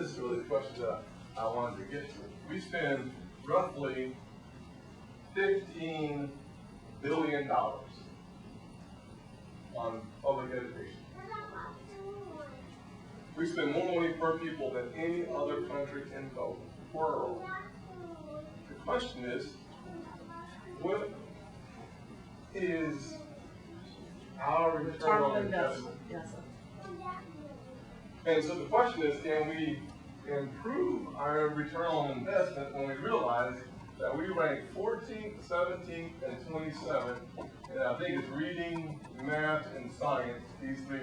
this is really the question that I wanted to get to. We spend roughly $15 billion on public education. We spend more money per people than any other country in the world. The question is, what is our return on investment? Yes, sir. And so the question is, can we improve our return on investment when we realize that we rank 14th, 17th, and 27th, and I think it's reading, math, and science, these three,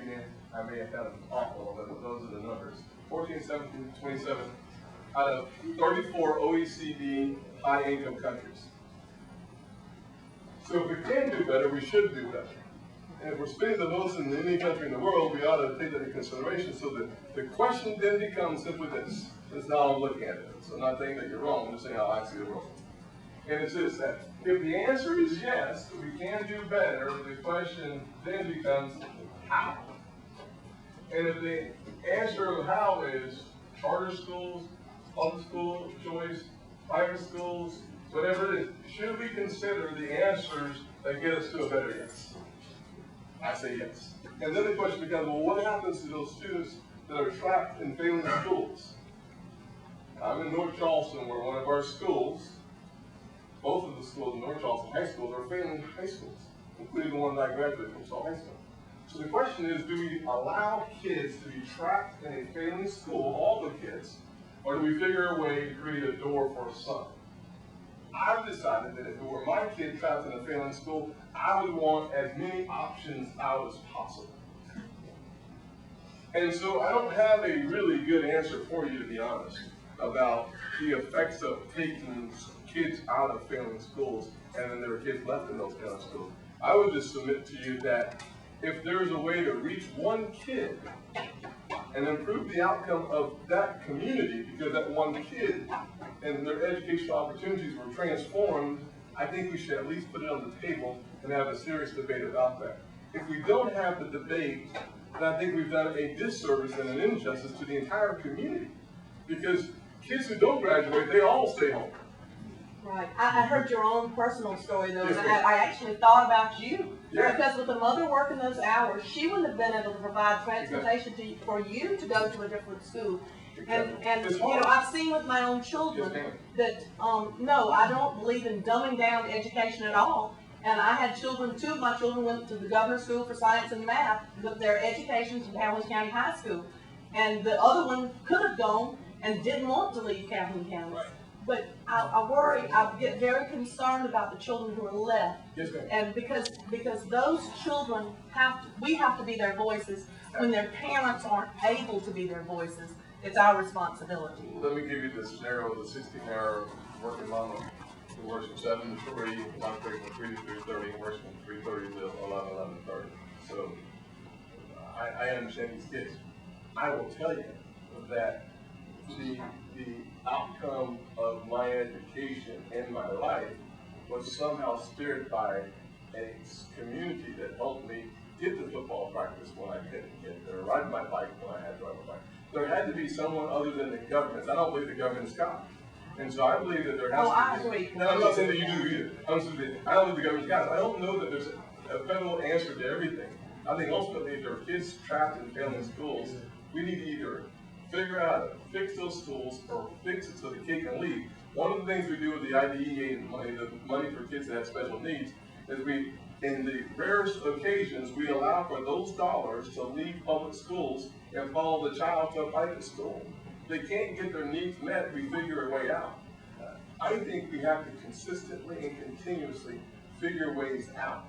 I may have had them off a little bit, but those are the numbers. 14th, 17th, 27th, out of 34 OECD high-income countries. So if we can do better, we should do better. And if we're spending the most in any country in the world, we ought to take that into consideration. So the question then becomes simply this. This is how I'm looking at it. So I'm not saying that you're wrong, I'm just saying how I see the world. And it's this, that if the answer is yes, we can do better, the question then becomes how. And if the answer of how is charter schools, public school choice, private schools, whatever it is, should we consider the answers that get us to a better yes? I say yes. And then the question becomes, well, what happens to those students that are trapped in failing schools? I'm in North Charleston, where one of our schools, both of the schools in North Charleston High School, are failing high schools, including the one that I graduated from, Shaw High School. So the question is, do we allow kids to be trapped in a failing school, all the kids, or do we figure a way to create a door for some? I've decided that if it were my kid trapped in a failing school, I would want as many options out as possible. And so I don't have a really good answer for you, to be honest, about the effects of taking kids out of failing schools and then there are kids left in those failing schools. I would just submit to you that if there's a way to reach one kid and improve the outcome of that community because that one kid and their educational opportunities were transformed, I think we should at least put it on the table and have a serious debate about that. If we don't have the debate, then I think we've done a disservice and an injustice to the entire community. Because kids who don't graduate, they all stay home. Right. I heard your own personal story, though, Yes, and ma'am. I actually thought about you. Yeah. Because with the mother working those hours, she wouldn't have been able to provide transportation for you to go to a different school. Exactly. And It's you know, hard. I've seen with my own children Yes, that, no, I don't believe in dumbing down education at all. And I had children, two of my children went to the governor's school for science and math, but their education's in Calhoun County High School. And the other one could have gone and didn't want to leave Calhoun County. Right. But I worry, I get very concerned about the children who are left. Yes, ma'am. And because those children we have to be their voices when their parents aren't able to be their voices. It's our responsibility. Let me give you the scenario of the 16-hour working mama who works from 7 to 3, lunch break from 3 to 3:30, and works from 3:30 to 11:30. So I understand these kids. I will tell you that the outcome of my education and my life was somehow steered by a community that helped me get to football practice when I couldn't get there, ride my bike when I had to ride my bike. There had to be someone other than the government. I don't believe the government's God. And so I believe that there has to be. I agree. No, I'm not saying that you do either. I'm saying that I don't believe the government's God. I don't know that there's a federal answer to everything. I think ultimately if there are kids trapped in failing schools, we need to either figure out how to fix those schools or fix it so the kid can leave. One of the things we do with the IDEA and the money for kids that have special needs, is in the rarest occasions, we allow for those dollars to leave public schools and follow the child to a private school. If they can't get their needs met, we figure a way out. I think we have to consistently and continuously figure ways out.